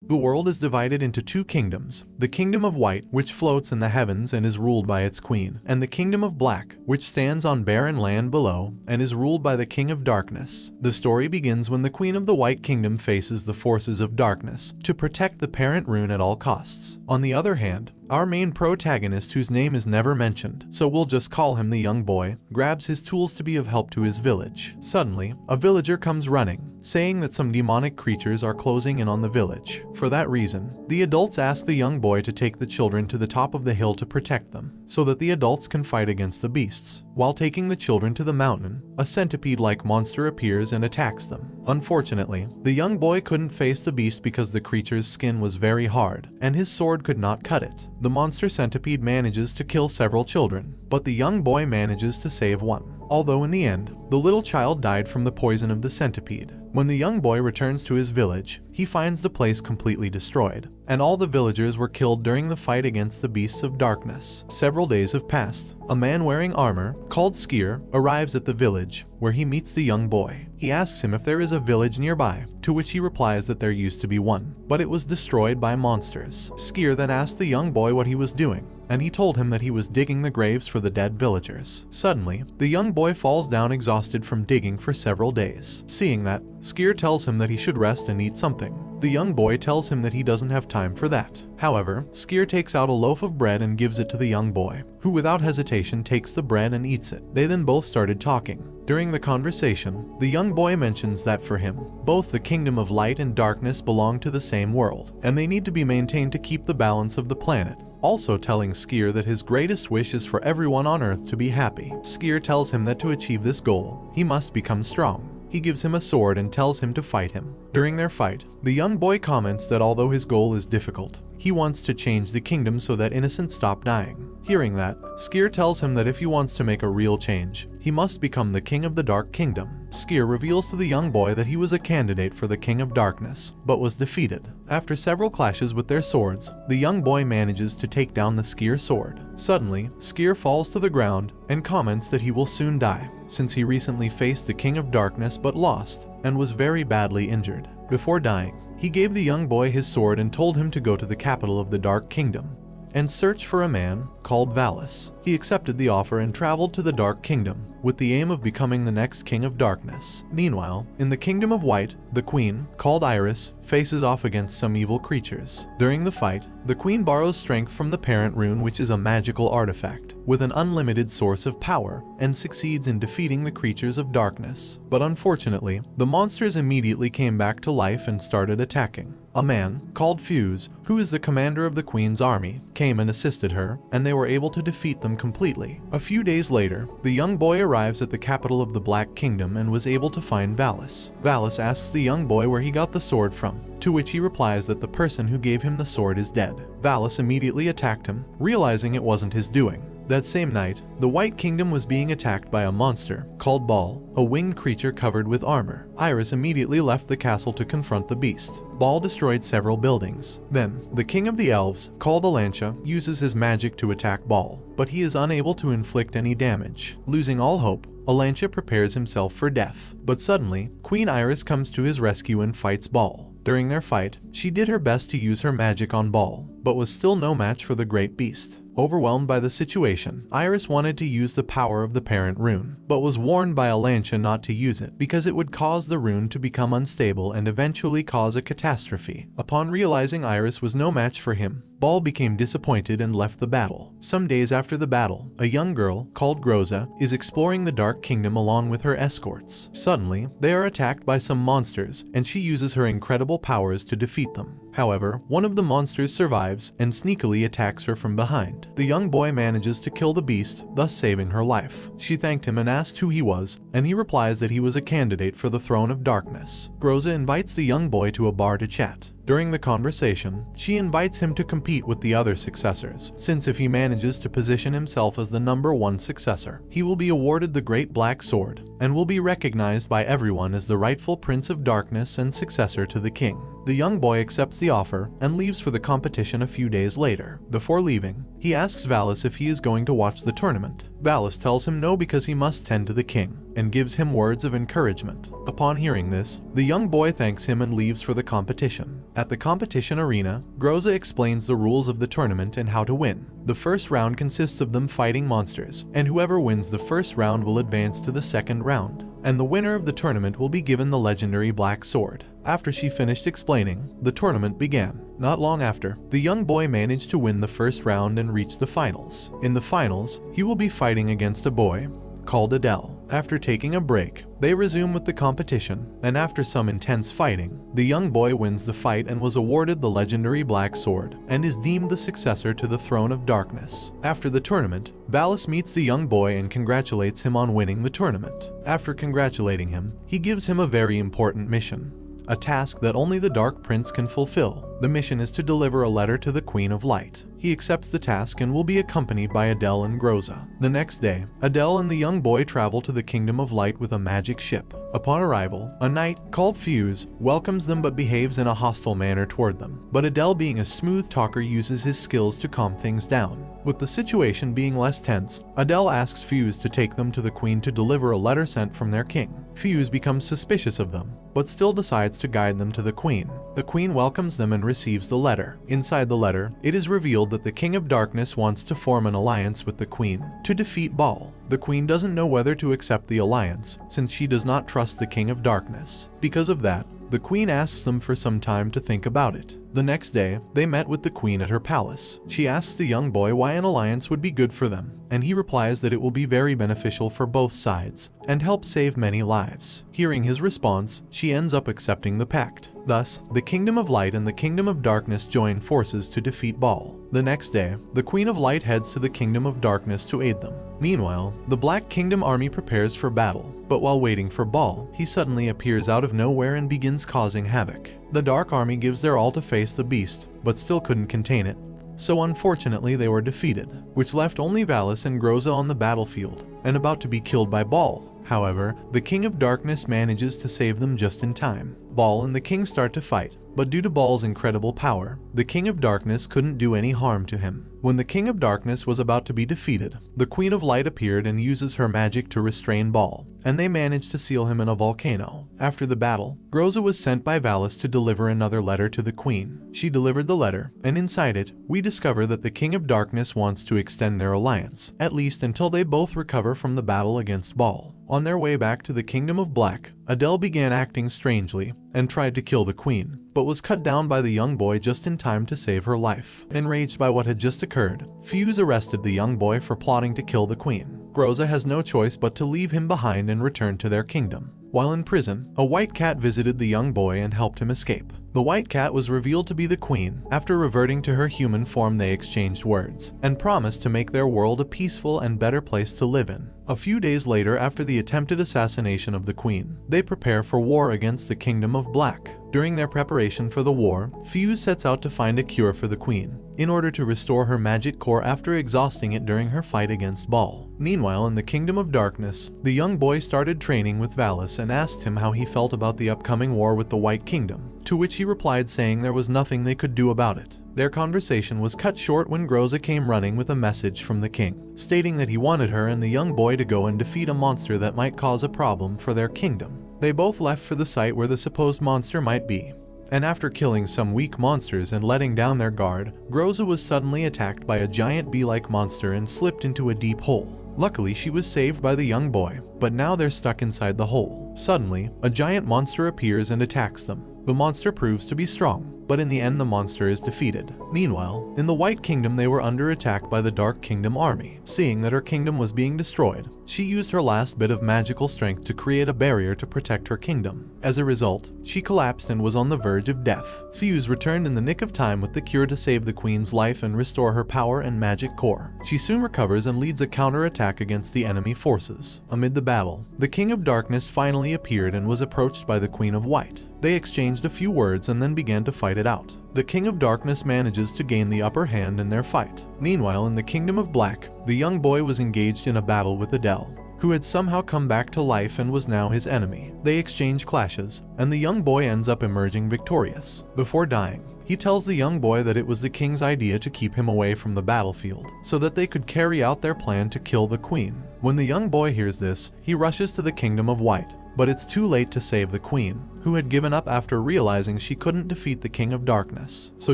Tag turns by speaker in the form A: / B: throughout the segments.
A: The world is divided into two kingdoms, the Kingdom of White, which floats in the heavens and is ruled by its queen, and the Kingdom of Black, which stands on barren land below and is ruled by the King of Darkness. The story begins when the Queen of the White Kingdom faces the forces of darkness to protect the parent rune at all costs. On the other hand, our main protagonist, whose name is never mentioned, so we'll just call him the young boy, grabs his tools to be of help to his village. Suddenly, a villager comes running, saying that some demonic creatures are closing in on the village. For that reason, the adults ask the young boy to take the children to the top of the hill to protect them, so that the adults can fight against the beasts. While taking the children to the mountain, a centipede-like monster appears and attacks them. Unfortunately, the young boy couldn't face the beast because the creature's skin was very hard, and his sword could not cut it. The monster centipede manages to kill several children, but the young boy manages to save one. Although in the end, the little child died from the poison of the centipede. When the young boy returns to his village, he finds the place completely destroyed, and all the villagers were killed during the fight against the beasts of darkness. Several days have passed. A man wearing armor, called Skier, arrives at the village, where he meets the young boy. He asks him if there is a village nearby, to which he replies that there used to be one, but it was destroyed by monsters. Skier then asked the young boy what he was doing, and he told him that he was digging the graves for the dead villagers. Suddenly, the young boy falls down exhausted from digging for several days. Seeing that, Skier tells him that he should rest and eat something. The young boy tells him that he doesn't have time for that. However, Skier takes out a loaf of bread and gives it to the young boy, who without hesitation takes the bread and eats it. They then both started talking. During the conversation, the young boy mentions that for him, both the Kingdom of Light and Darkness belong to the same world, and they need to be maintained to keep the balance of the planet. Also telling Skier that his greatest wish is for everyone on Earth to be happy. Skier tells him that to achieve this goal, he must become strong. He gives him a sword and tells him to fight him. During their fight, the young boy comments that although his goal is difficult, he wants to change the kingdom so that innocents stop dying. Hearing that, Skier tells him that if he wants to make a real change, he must become the king of the Dark Kingdom. Skier reveals to the young boy that he was a candidate for the King of Darkness, but was defeated. After several clashes with their swords, the young boy manages to take down the Skier sword. Suddenly, Skier falls to the ground and comments that he will soon die, since he recently faced the King of Darkness but lost, and was very badly injured. Before dying, he gave the young boy his sword and told him to go to the capital of the Dark Kingdom and search for a man called Valis. He accepted the offer and traveled to the Dark Kingdom with the aim of becoming the next King of Darkness. Meanwhile, in the Kingdom of White, the Queen, called Iris, faces off against some evil creatures. During the fight, the Queen borrows strength from the parent rune, which is a magical artifact with an unlimited source of power, and succeeds in defeating the creatures of darkness. But unfortunately, the monsters immediately came back to life and started attacking. A man, called Fuse, who is the commander of the Queen's army, came and assisted her, and they were able to defeat them completely. A few days later, the young boy arrives at the capital of the Black Kingdom and was able to find Valis. Valis asks the young boy where he got the sword from, to which he replies that the person who gave him the sword is dead. Valis immediately attacked him, realizing it wasn't his doing. That same night, the White Kingdom was being attacked by a monster called Ball, a winged creature covered with armor. Iris immediately left the castle to confront the beast. Ball destroyed several buildings. Then, the king of the elves, called Alantia, uses his magic to attack Ball, but he is unable to inflict any damage. Losing all hope, Alantia prepares himself for death. But suddenly, Queen Iris comes to his rescue and fights Ball. During their fight, she did her best to use her magic on Ball, but was still no match for the great beast. Overwhelmed by the situation, Iris wanted to use the power of the parent rune, but was warned by Alantia not to use it because it would cause the rune to become unstable and eventually cause a catastrophe. Upon realizing Iris was no match for him, Ball became disappointed and left the battle. Some days after the battle, a young girl, called Groza, is exploring the Dark Kingdom along with her escorts. Suddenly, they are attacked by some monsters, and she uses her incredible powers to defeat them. However, one of the monsters survives and sneakily attacks her from behind. The young boy manages to kill the beast, thus saving her life. She thanked him and asked who he was, and he replies that he was a candidate for the throne of darkness. Groza invites the young boy to a bar to chat. During the conversation, she invites him to compete with the other successors, since if he manages to position himself as the #1 successor, he will be awarded the Great Black Sword, and will be recognized by everyone as the rightful Prince of Darkness and successor to the king. The young boy accepts the offer and leaves for the competition a few days later. Before leaving, He asks Valis if he is going to watch the tournament. Valis tells him no because he must tend to the king, and gives him words of encouragement. Upon hearing this, the young boy thanks him and leaves for the competition. At the competition arena, Groza explains the rules of the tournament and how to win. The first round consists of them fighting monsters, and whoever wins the first round will advance to the second round, and the winner of the tournament will be given the legendary black sword. After she finished explaining, the tournament began. Not long after, the young boy managed to win the first round and reach the finals. In the finals, he will be fighting against a boy called Adele. After taking a break, they resume with the competition, and after some intense fighting, the young boy wins the fight and was awarded the legendary Black Sword, and is deemed the successor to the Throne of Darkness. After the tournament, Valis meets the young boy and congratulates him on winning the tournament. After congratulating him, he gives him a very important mission, a task that only the Dark Prince can fulfill. The mission is to deliver a letter to the Queen of Light. He accepts the task and will be accompanied by Adele and Groza. The next day, Adele and the young boy travel to the Kingdom of Light with a magic ship. Upon arrival, a knight called Fuse welcomes them but behaves in a hostile manner toward them. But Adele, being a smooth talker, uses his skills to calm things down. With the situation being less tense, Adele asks Fuse to take them to the Queen to deliver a letter sent from their king. Fuse becomes suspicious of them, but still decides to guide them to the Queen. The Queen welcomes them and receives the letter. Inside the letter, it is revealed that the King of Darkness wants to form an alliance with the Queen to defeat Baal. The Queen doesn't know whether to accept the alliance, since she does not trust the King of Darkness. Because of that, the Queen asks them for some time to think about it. The next day, they met with the Queen at her palace. She asks the young boy why an alliance would be good for them, and he replies that it will be very beneficial for both sides, and help save many lives. Hearing his response, she ends up accepting the pact. Thus, the Kingdom of Light and the Kingdom of Darkness join forces to defeat Baal. The next day, the Queen of Light heads to the Kingdom of Darkness to aid them. Meanwhile, the Black Kingdom army prepares for battle, but while waiting for Baal, he suddenly appears out of nowhere and begins causing havoc. The Dark Army gives their all to face the beast, but still couldn't contain it, so unfortunately they were defeated, which left only Valis and Groza on the battlefield, and about to be killed by Baal. However, the King of Darkness manages to save them just in time. Baal and the king start to fight, but due to Baal's incredible power, the King of Darkness couldn't do any harm to him. When the King of Darkness was about to be defeated, the Queen of Light appeared and uses her magic to restrain Baal, and they managed to seal him in a volcano. After the battle, Groza was sent by Valis to deliver another letter to the Queen. She delivered the letter, and inside it, we discover that the King of Darkness wants to extend their alliance, at least until they both recover from the battle against Baal. On their way back to the Kingdom of Black, Adele began acting strangely and tried to kill the Queen, but was cut down by the young boy just in time to save her life. Enraged by what had just occurred, Fuse arrested the young boy for plotting to kill the Queen. Groza has no choice but to leave him behind and return to their kingdom. While in prison, a white cat visited the young boy and helped him escape. The white cat was revealed to be the Queen. After reverting to her human form, they exchanged words and promised to make their world a peaceful and better place to live in. A few days later, after the attempted assassination of the Queen, they prepare for war against the Kingdom of Black. During their preparation for the war, Fuse sets out to find a cure for the Queen, in order to restore her magic core after exhausting it during her fight against Baal. Meanwhile, in the Kingdom of Darkness, the young boy started training with Valis and asked him how he felt about the upcoming war with the White Kingdom, to which he replied saying there was nothing they could do about it. Their conversation was cut short when Groza came running with a message from the king, stating that he wanted her and the young boy to go and defeat a monster that might cause a problem for their kingdom. They both left for the site where the supposed monster might be, and after killing some weak monsters and letting down their guard, Groza was suddenly attacked by a giant bee-like monster and slipped into a deep hole. Luckily, she was saved by the young boy, but now they're stuck inside the hole. Suddenly, a giant monster appears and attacks them. The monster proves to be strong, but in the end the monster is defeated. Meanwhile, in the White Kingdom they were under attack by the Dark Kingdom army. Seeing that her kingdom was being destroyed, she used her last bit of magical strength to create a barrier to protect her kingdom. As a result, she collapsed and was on the verge of death. Fuse returned in the nick of time with the cure to save the Queen's life and restore her power and magic core. She soon recovers and leads a counter-attack against the enemy forces. Amid the battle, the King of Darkness finally appeared and was approached by the Queen of White. They exchanged a few words and then began to fight it out. The King of Darkness manages to gain the upper hand in their fight. Meanwhile, in the Kingdom of Black, the young boy was engaged in a battle with Adele, who had somehow come back to life and was now his enemy. They exchange clashes, and the young boy ends up emerging victorious. Before dying, He tells the young boy that it was the king's idea to keep him away from the battlefield, so that they could carry out their plan to kill the queen. When the young boy hears this, he rushes to the kingdom of white, but it's too late to save the queen, who had given up after realizing she couldn't defeat the king of darkness. So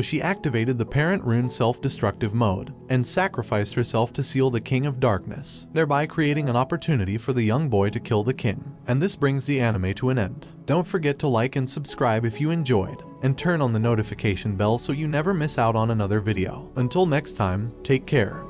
A: she activated the parent rune self-destructive mode, and sacrificed herself to seal the king of darkness, thereby creating an opportunity for the young boy to kill the king. And this brings the anime to an end. Don't forget to like and subscribe if you enjoyed, and turn on the notification bell so you never miss out on another video. Until next time, take care.